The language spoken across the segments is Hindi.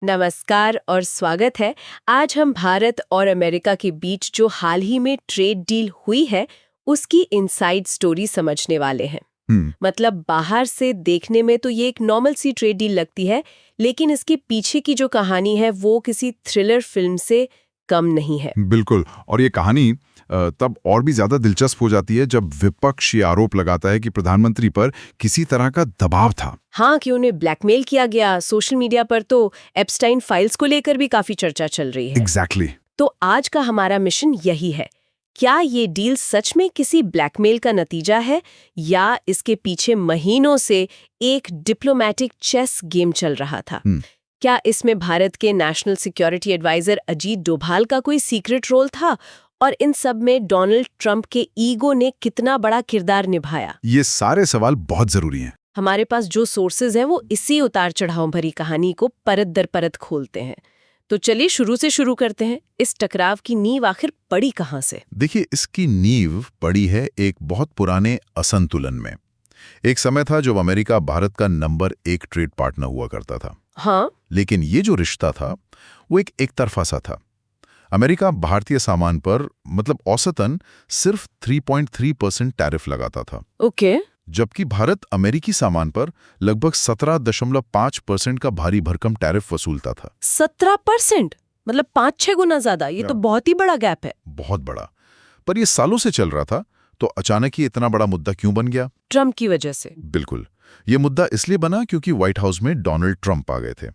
नमस्कार और स्वागत है। आज हम भारत और अमेरिका के बीच जो हाल ही में ट्रेड डील हुई है उसकी इनसाइड स्टोरी समझने वाले हैं। मतलब बाहर से देखने में तो ये एक नॉर्मल सी ट्रेड डील लगती है, लेकिन इसके पीछे की जो कहानी है वो किसी थ्रिलर फिल्म से कम नहीं है। बिल्कुल। और ये कहानी तब और भी ज्यादा दिलचस्प हो जाती है जब विपक्ष ये आरोप लगाता है कि प्रधानमंत्री पर किसी तरह का दबाव था। हाँ, कि उन्हें ब्लैकमेल किया गया। सोशल मीडिया पर तो एप्स्टाइन फाइल्स को लेकर भी काफी चर्चा चल रही है। एग्जैक्टली। तो आज का हमारा मिशन यही है। क्या ये डील सच में किसी ब्लैकमेल का नतीजा है या इसके पीछे महीनों से एक डिप्लोमैटिक चेस गेम चल रहा था? क्या इसमें भारत के national security adviser Ajit Doval का कोई सीक्रेट रोल था और इन सब में डोनाल्ड ट्रंप के ईगो ने कितना बड़ा किरदार निभाया? ये सारे सवाल बहुत जरूरी हैं। हमारे पास जो सोर्सेज हैं वो इसी उतार चढ़ाव भरी कहानी को परत दर परत खोलते हैं। तो चलिए शुरू से शुरू करते हैं। इस टकराव की नींव आखिर पड़ी कहां से? देखिए, इसकी नींव पड़ी है एक बहुत पुराने असंतुलन में। एक समय था जब अमेरिका भारत का नंबर 1 ट्रेड पार्टनर हुआ करता था। हाँ, लेकिन ये जो रिश्ता था वो एक तरफा सा था। अमेरिका भारतीय सामान पर औसतन सिर्फ 3.3% टैरिफ लगाता था। ओके। जबकि भारत अमेरिकी सामान पर लगभग 17.5% का भारी भरकम टैरिफ वसूलता था। 17%? मतलब 5-6 गुना ज्यादा। ये तो बहुत ही बड़ा गैप है। बहुत बड़ा। पर ये सालों से चल रहा था, तो अचानक ही इतना बड़ा मुद्दा क्यों बन गया? ट्रंप की वजह से। बिल्कुल। ये मुद्दा इसलिए बना क्योंकि व्हाइट हाउस में डोनाल्ड ट्रंप आ गए थे।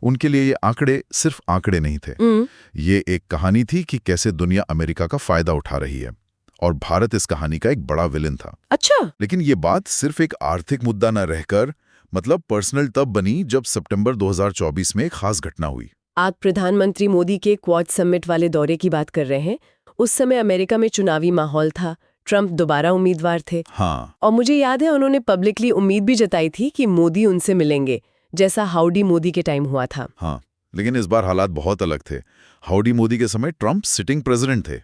उनके लिए ये आंकड़े सिर्फ आंकड़े नहीं थे। ये एक कहानी थी कि कैसे दुनिया अमेरिका का फायदा उठा रही है, और भारत इस कहानी का एक बड़ा विलेन था। अच्छा। लेकिन ये बात सिर्फ एक आर्थिक मुद्दा न रहकर पर्सनल तब बनी जब सितंबर 2024 में एक खास घटना हुई। आप प्रधानमंत्री मोदी के क्वाड समिट वाले दौरे की बात कर रहे हैं। उस समय अमेरिका में चुनावी माहौल था। ट्रंप दोबारा उम्मीदवार थे। हाँ। और मुझे याद है उन्होंने पब्लिकली उम्मीद भी जताई थी कि मोदी उनसे मिलेंगे, जैसा हाउडी मोदी के टाइम हुआ था। हाँ, लेकिन इस बार हालात बहुत अलग थे। हाउडी मोदी के समय ट्रंप सिटिंग प्रेसिडेंट थे।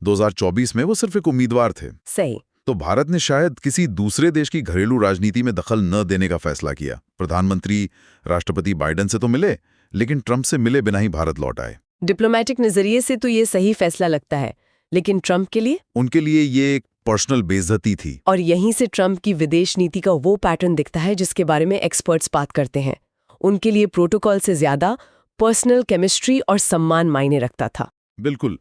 2024 में वो सिर्फ एक उम्मीदवार थे। सही। तो भारत ने शायद किसी दूसरे देश की घरेलू राजनीति में दखल न देने का फैसला किया। प्रधानमंत्री राष्ट्रपति बाइडेन से तो मिले, लेकिन ट्रंप से मिले बिना ही भारत लौट आए। डिप्लोमैटिक नजरिए से तो ये सही फैसला लगता है, लेकिन ट्रंप के लिए? उनके लिए ये एक पर्सनल बेइज्जती थी। और यहीं से ट्रंप की विदेश नीति का वो पैटर्न दिखता है जिसके बारे में एक्सपर्ट्स बात करते हैं। उनके लिए प्रोटोकॉल से ज्यादा पर्सनल केमिस्ट्री और सम्मान मायने रखता था। बिल्कुल।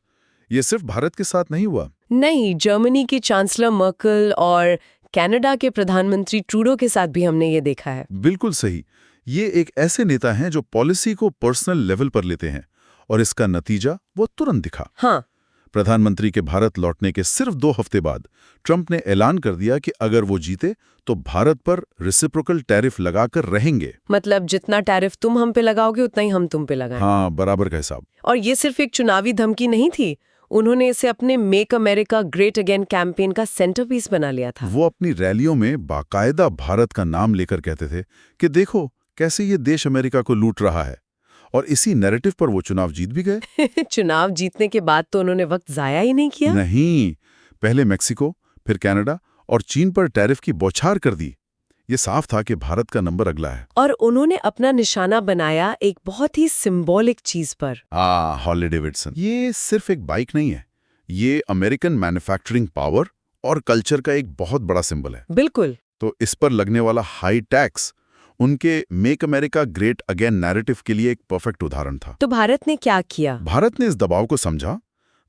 ये सिर्फ भारत के साथ नहीं हुआ। नहीं, जर्मनी की चांसलर मर्केल और कनाडा के प्रधानमंत्री ट्रूडो के साथ भी हमने ये देखा है। बिल्कुल सही। ये एक ऐसे नेता हैं जो पॉलिसी को पर्सनल लेवल पर लेते हैं, और इसका नतीजा वो तुरंत दिखा। हाँ। प्रधानमंत्री के भारत लौटने के सिर्फ 2 हफ्ते बाद ट्रंप ने ऐलान कर दिया कि अगर वो जीते तो भारत पर रेसिप्रोकल टैरिफ लगाकर रहेंगे। मतलब जितना टैरिफ तुम हम पे लगाओगे उतना ही हम तुम पे लगाएं। हाँ, बराबर का हिसाब। और ये सिर्फ एक चुनावी धमकी नहीं थी, उन्होंने इसे अपने make America great again campaign का सेंटरपीस बना लिया था। वो अपनी रैलियों में बाकायदा भारत का नाम लेकर कहते थे कि देखो कैसे ये देश अमेरिका को लूट रहा है, और इसी नैरेटिव पर वो चुनाव जीत भी गए। चुनाव जीतने के बाद तो उन्होंने वक्त जाया ही नहीं किया। नहीं, पहले मेक्सिको, फिर कनाडा और चीन पर टैरिफ की बौछार कर दी। ये साफ था कि भारत का नंबर अगला है। और उन्होंने अपना निशाना बनाया एक बहुत ही सिंबॉलिक चीज पर। Harley Davidson. ये सिर्फ एक बाइक नहीं है, ये अमेरिकन मैन्युफैक्चरिंग पावर और कल्चर का एक बहुत बड़ा सिंबल है। बिल्कुल। तो इस पर लगने वाला हाई टैक्स उनके make America great again narrative के लिए एक परफेक्ट उदाहरण था। तो भारत ने क्या किया? भारत ने इस दबाव को समझा।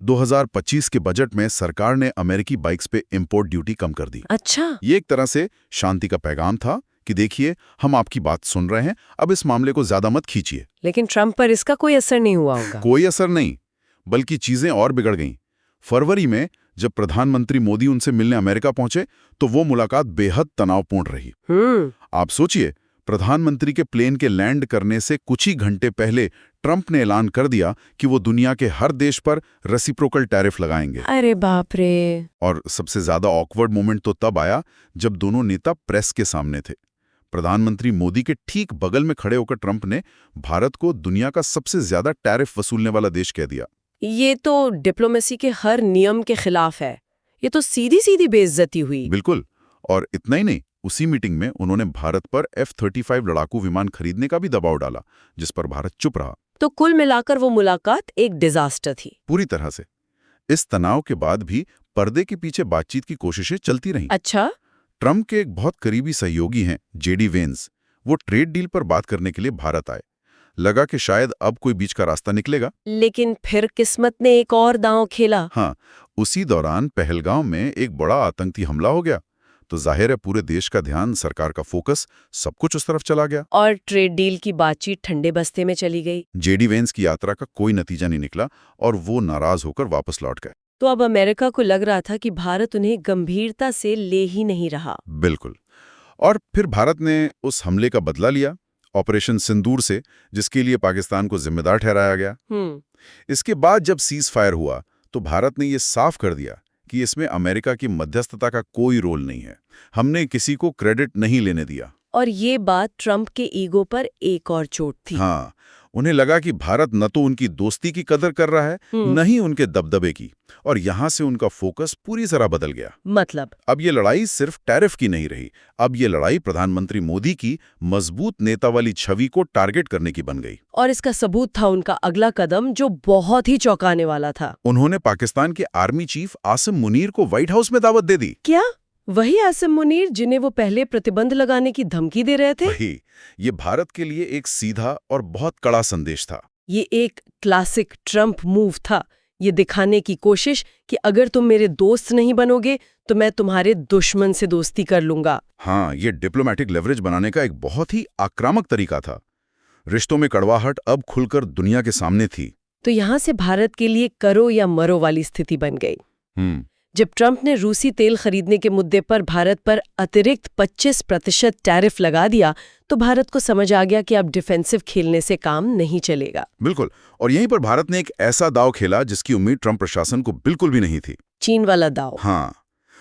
2025 के बजट में सरकार ने अमेरिकी बाइक्स पे इंपोर्ट ड्यूटी कम कर दी। अच्छा। ये एक तरह से शांति का पैगाम था कि देखिए, हम आपकी बात सुन रहे हैं, अब इस मामले को ज्यादा मत खींचिए। लेकिन ट्रंप पर इसका कोई असर नहीं हुआ होगा। कोई असर नहीं, बल्कि चीजें और बिगड़ गईं। फरवरी में जब प्रधानमंत्री मोदी उनसे मिलने अमेरिका पहुंचे तो वो मुलाकात बेहद तनावपूर्ण रही। आप सोचिए, प्रधानमंत्री के प्लेन के लैंड करने से कुछ ही घंटे पहले ट्रंप ने ऐलान कर दिया कि वो दुनिया के हर देश पर रेसिप्रोकल टैरिफ लगाएंगे। अरे बाप रे। और सबसे ज्यादा ऑकवर्ड मोमेंट तो तब आया जब दोनों नेता प्रेस के सामने थे। प्रधानमंत्री मोदी के ठीक बगल में खड़े होकर ट्रंप ने भारत को दुनिया का सबसे ज्यादा टैरिफ वसूलने वाला देश कह दिया। ये तो डिप्लोमेसी के हर नियम के खिलाफ है। ये तो सीधी सीधी बेइज्जती हुई। बिल्कुल। और इतना ही नहीं, उसी मीटिंग में उन्होंने भारत पर F-35 लड़ाकू विमान खरीदने का भी दबाव डाला, जिस पर भारत चुप रहा। तो कुल मिलाकर वो मुलाकात एक डिजास्टर थी। पूरी तरह से। इस तनाव के बाद भी पर्दे के पीछे बातचीत की कोशिशें चलती रहीं। अच्छा। ट्रंप के एक बहुत करीबी सहयोगी हैं, जेडी वेंस। वो ट्रेड डील पर बात करने के लिए भारत आए। लगा कि शायद अब कोई बीच का रास्ता निकलेगा। लेकिन फिर किस्मत ने एक और दांव खेला। हाँ, उसी दौरान पहलगाम में एक बड़ा आतंकी हमला हो गया। तो जाहिर है पूरे देश का ध्यान, सरकार का फोकस, सब कुछ उस तरफ चला गया। और ट्रेड डील की बातचीत ठंडे बस्ते में चली गई। जेडी वेंस की यात्रा का कोई नतीजा नहीं निकला और वो नाराज होकर वापस लौट गए। तो अब अमेरिका को लग रहा था कि भारत उन्हें गंभीरता से ले ही नहीं रहा। बिल्कुल। और फिर भारत ने उस हमले का बदला लिया, ऑपरेशन सिंदूर से, जिसके लिए पाकिस्तान को जिम्मेदार ठहराया गया। इसके बाद जब सीज फायर हुआ तो भारत ने ये साफ कर दिया कि इसमें अमेरिका की मध्यस्थता का कोई रोल नहीं है। हमने किसी को क्रेडिट नहीं लेने दिया। और ये बात ट्रंप के ईगो पर एक और चोट थी। हाँ, उन्हें लगा कि भारत न तो उनकी दोस्ती की कदर कर रहा है, न ही उनके दबदबे की, और यहाँ से उनका फोकस पूरी तरह बदल गया। मतलब अब ये लड़ाई सिर्फ टैरिफ की नहीं रही, अब ये लड़ाई प्रधानमंत्री मोदी की मजबूत नेता वाली छवि को टारगेट करने की बन गई। और इसका सबूत था उनका अगला कदम, जो बहुत ही चौंकाने वाला था। उन्होंने पाकिस्तान के आर्मी चीफ आसिम मुनीर को व्हाइट हाउस में दावत दे दी। क्या वही आसिम मुनीर जिन्हें वो पहले प्रतिबंध लगाने की धमकी दे रहे थे? वही। ये भारत के लिए एक सीधा और बहुत कड़ा संदेश था। ये एक क्लासिक ट्रंप मूव था, ये दिखाने की कोशिश कि अगर तुम मेरे दोस्त नहीं बनोगे तो मैं तुम्हारे दुश्मन से दोस्ती कर लूंगा। हाँ, ये डिप्लोमेटिक लेवरेज बनाने का एक बहुत ही आक्रामक तरीका था। रिश्तों में कड़वाहट अब खुलकर दुनिया के सामने थी। तो यहाँ से भारत के लिए करो या मरो वाली स्थिति बन गई। जब ट्रंप ने रूसी तेल खरीदने के मुद्दे पर भारत पर अतिरिक्त 25% टैरिफ लगा दिया तो भारत को समझ आ गया कि अब डिफेंसिव खेलने से काम नहीं चलेगा। बिल्कुल। और यहीं पर भारत ने एक ऐसा दांव खेला जिसकी उम्मीद ट्रंप प्रशासन को बिल्कुल भी नहीं थी। चीन वाला दांव। हाँ,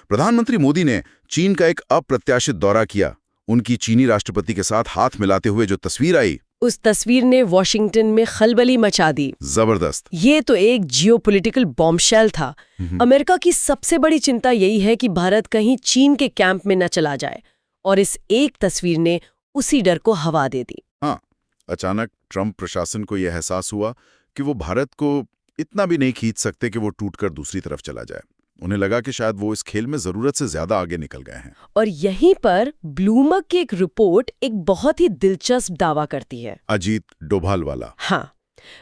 प्रधानमंत्री मोदी ने चीन का एक अप्रत्याशित दौरा किया। उनकी चीनी राष्ट्रपति के साथ हाथ मिलाते हुए जो तस्वीर आई, उस तस्वीर ने वॉशिंगटन में खलबली मचा दी। जबरदस्त। ये तो एक जियोपॉलिटिकल बॉम्बशेल था। अमेरिका की सबसे बड़ी चिंता यही है कि भारत कहीं चीन के कैंप में न चला जाए, और इस एक तस्वीर ने उसी डर को हवा दे दी। हाँ, अचानक ट्रंप प्रशासन को यह एहसास हुआ कि वो भारत को इतना भी नहीं खींच सकते कि वो टूटकर दूसरी तरफ चला जाए। उन्हें लगा कि शायद वो इस खेल में जरूरत से ज्यादा आगे निकल गए हैं। और यहीं पर ब्लूमबर्ग की एक रिपोर्ट एक बहुत ही दिलचस्प दावा करती है। अजीत डोभाल वाला। हाँ,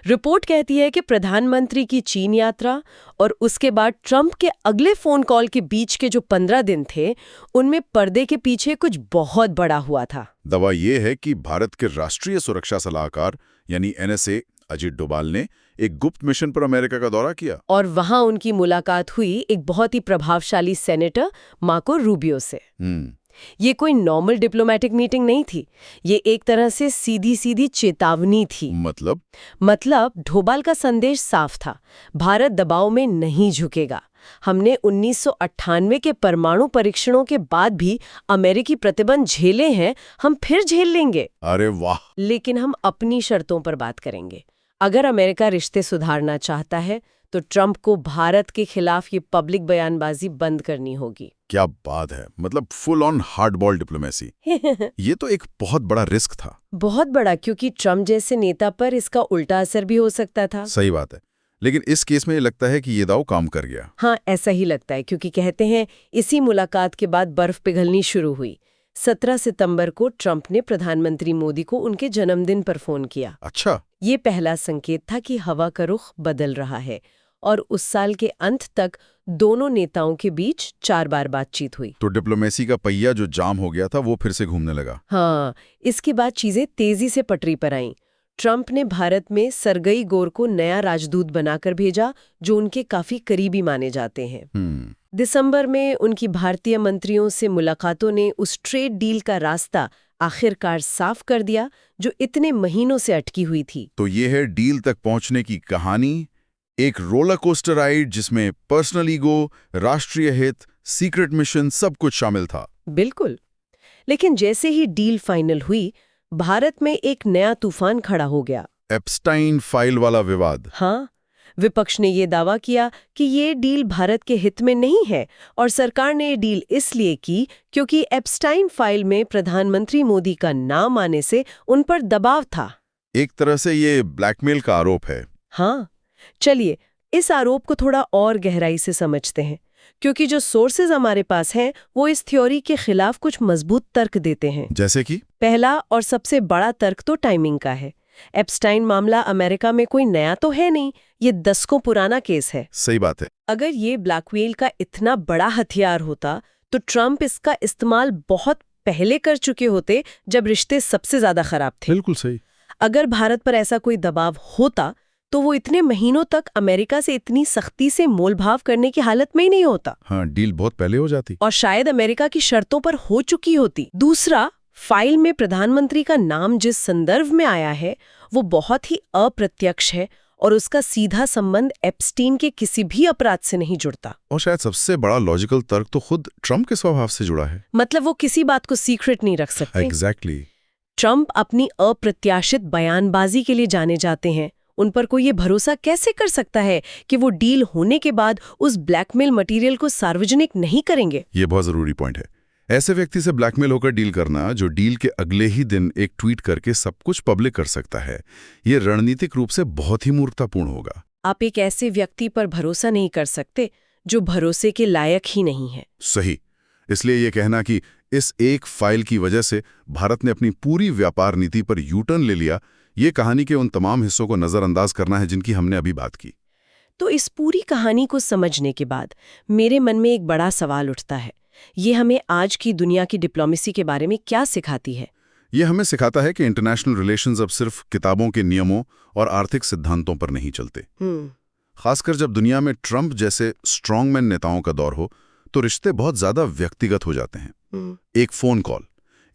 रिपोर्ट कहती है कि प्रधानमंत्री की चीन यात्रा और उसके बाद ट्रंप के अगले फोन कॉल के बीच के जो 15 दिन थे, उनमें पर्दे के पीछे कुछ बहुत बड़ा हुआ था। दावा ये है कि भारत के राष्ट्रीय सुरक्षा सलाहकार यानी NSA अजीत डोभाल ने एक गुप्त मिशन पर अमेरिका का दौरा किया, और वहां उनकी मुलाकात हुई एक बहुत ही प्रभावशाली सेनेटर मार्को रूबियो से। ये कोई नॉर्मल डिप्लोमेटिक मीटिंग नहीं थी, ये एक तरह से सीधी सीधी चेतावनी थी। मतलब डोभाल का संदेश साफ था, भारत दबाव में नहीं झुकेगा। हमने 1998 के परमाणु परीक्षणों के बाद भी अमेरिकी प्रतिबंध झेले हैं, हम फिर झेल लेंगे। अरे वाह! लेकिन हम अपनी शर्तों पर बात करेंगे। अगर अमेरिका रिश्ते सुधारना चाहता है तो ट्रंप को भारत के खिलाफ ये पब्लिक बयानबाजी बंद करनी होगी। क्या बात है! मतलब फुल ऑन हार्डबॉल डिप्लोमेसी। ये तो एक बहुत बड़ा रिस्क था। बहुत बड़ा, क्योंकि ट्रंप जैसे नेता पर इसका उल्टा असर भी हो सकता था। सही बात है। लेकिन इस केस में ये लगता है कि ये दाव काम कर गया। हाँ, ऐसा ही लगता है, क्योंकि कहते हैं इसी मुलाकात के बाद बर्फ पिघलनी शुरू हुई। 17 सितंबर को ट्रंप ने प्रधानमंत्री मोदी को उनके जन्मदिन पर फोन किया। अच्छा। ये पहला संकेत था कि हवा का रुख बदल रहा है, और उस साल के अंत तक दोनों नेताओं के बीच 4 बार बातचीत हुई। तो डिप्लोमेसी का पहिया जो जाम हो गया था वो फिर से घूमने लगा। हाँ, इसके बाद चीजें तेजी से पटरी पर आईं। ट्रंप ने भारत में सरगई गोर को नया राजदूत बनाकर भेजा, जो उनके काफी करीबी माने जाते हैं। दिसंबर में उनकी भारतीय मंत्रियों से मुलाकातों ने उस ट्रेड डील का रास्ता आखिरकार साफ कर दिया, जो इतने महीनों से अटकी हुई थी। तो ये है डील तक पहुंचने की कहानी, एक रोलर कोस्टर राइड जिसमें पर्सनल ईगो, राष्ट्रीय हित, सीक्रेट मिशन सब कुछ शामिल था। बिल्कुल। लेकिन जैसे ही डील फाइनल हुई, भारत में एक नया तूफान खड़ा हो गया। एप्स्टाइन फाइल वाला विवाद। हाँ, विपक्ष ने ये दावा किया कि ये डील भारत के हित में नहीं है और सरकार ने ये डील इसलिए की क्योंकि एप्स्टाइन फाइल में प्रधानमंत्री मोदी का नाम आने से उन पर दबाव था। एक तरह से ये ब्लैकमेल का आरोप है। हाँ, चलिए इस आरोप को थोड़ा और गहराई से समझते हैं, क्योंकि जो सोर्सेज हमारे पास हैं वो इस थ्योरी के खिलाफ कुछ मजबूत तर्क देते हैं। जैसे कि पहला और सबसे बड़ा तर्क तो टाइमिंग का है। एप्स्टाइन मामला अमेरिका में कोई नया तो है नहीं, ये दशकों पुराना केस है। सही बात है। अगर ये ब्लैकमेल का इतना बड़ा हथियार होता तो ट्रंप इसका इस्तेमाल बहुत पहले कर चुके होते, जब रिश्ते सबसे ज्यादा खराब थे। बिल्कुल सही। अगर भारत पर ऐसा कोई दबाव होता तो वो इतने महीनों तक अमेरिका से इतनी सख्ती से मोलभाव करने की हालत में ही नहीं होता। हाँ, डील बहुत पहले हो जाती और शायद अमेरिका की शर्तों पर हो चुकी होती। दूसरा, फाइल में प्रधानमंत्री का नाम जिस संदर्भ में आया है वो बहुत ही अप्रत्यक्ष है और उसका सीधा संबंध एप्स्टीन के किसी भी अपराध से नहीं जुड़ता। और शायद सबसे बड़ा लॉजिकल तर्क तो खुद ट्रंप के स्वभाव से जुड़ा है। मतलब वो किसी बात को सीक्रेट नहीं रख सकते। एग्जैक्टली। ट्रंप अपनी अप्रत्याशित बयानबाजी के लिए जाने जाते हैं। उन पर कोई ये भरोसा कैसे कर सकता है कि वो डील होने के बाद उस ब्लैकमेल मटेरियल को सार्वजनिक नहीं करेंगे? ये बहुत जरूरी पॉइंट है। ऐसे व्यक्ति से ब्लैकमेल होकर डील करना, जो डील के अगले ही दिन एक ट्वीट करके सब कुछ पब्लिक कर सकता है, ये रणनीतिक रूप से बहुत ही मूर्खतापूर्ण होगा। आप एक ऐसे व्यक्ति पर भरोसा नहीं कर सकते जो भरोसे के लायक ही नहीं है। सही। इसलिए ये कहना कि इस एक फाइल की वजह से भारत ने अपनी पूरी व्यापार नीति पर यू टर्न ले लिया, ये कहानी के उन तमाम हिस्सों को नजरअंदाज करना है जिनकी हमने अभी बात की। तो इस पूरी कहानी को समझने के बाद मेरे मन में एक बड़ा सवाल उठता है, ये हमें आज की दुनिया की डिप्लोमेसी के बारे में क्या सिखाती है? ये हमें सिखाता है कि इंटरनेशनल रिलेशंस अब सिर्फ किताबों के नियमों और आर्थिक सिद्धांतों पर नहीं चलते। खासकर जब दुनिया में ट्रंप जैसे स्ट्रॉन्गमैन नेताओं का दौर हो तो रिश्ते बहुत ज्यादा व्यक्तिगत हो जाते हैं। एक फोन कॉल,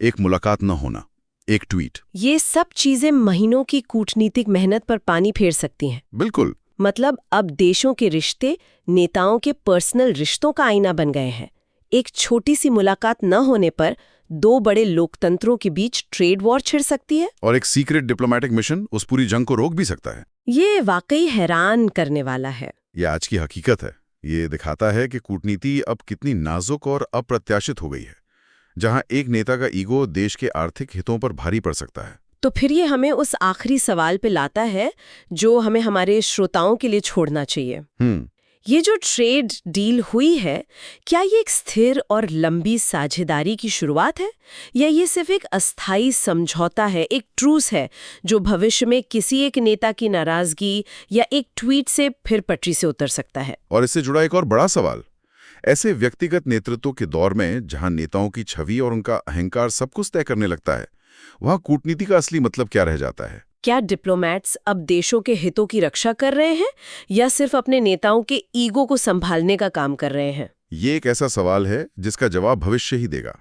एक मुलाकात न होना, एक ट्वीट, ये सब चीजें महीनों की कूटनीतिक मेहनत पर पानी फेर सकती हैं। बिल्कुल। मतलब अब देशों के रिश्ते नेताओं के पर्सनल रिश्तों का आईना बन गए हैं। एक छोटी सी मुलाकात न होने पर दो बड़े लोकतंत्रों के बीच ट्रेड वॉर छिड़ सकती है और एक सीक्रेट डिप्लोमेटिक मिशन उस पूरी जंग को रोक भी सकता है। ये वाकई हैरान करने वाला है। ये आज की हकीकत है। ये दिखाता है कि कूटनीति अब कितनी नाजुक और अप्रत्याशित हो गई है, जहां एक नेता का ईगो देश के आर्थिक हितों पर भारी पड़ सकता है। तो फिर ये हमें उस आखिरी सवाल पे लाता है जो हमें हमारे श्रोताओं के लिए छोड़ना चाहिए। ये जो ट्रेड डील हुई है, क्या ये एक स्थिर और लंबी साझेदारी की शुरुआत है या ये सिर्फ एक अस्थायी समझौता है, एक ट्रूस है जो भविष्य में किसी एक नेता की नाराजगी या एक ट्वीट से फिर पटरी से उतर सकता है? और इससे जुड़ा एक और बड़ा सवाल, ऐसे व्यक्तिगत नेतृत्व के दौर में जहां नेताओं की छवि और उनका अहंकार सब कुछ तय करने लगता है, वहां कूटनीति का असली मतलब क्या रह जाता है? क्या डिप्लोमैट्स अब देशों के हितों की रक्षा कर रहे हैं या सिर्फ अपने नेताओं के ईगो को संभालने का काम कर रहे हैं? ये एक ऐसा सवाल है जिसका जवाब भविष्य ही देगा।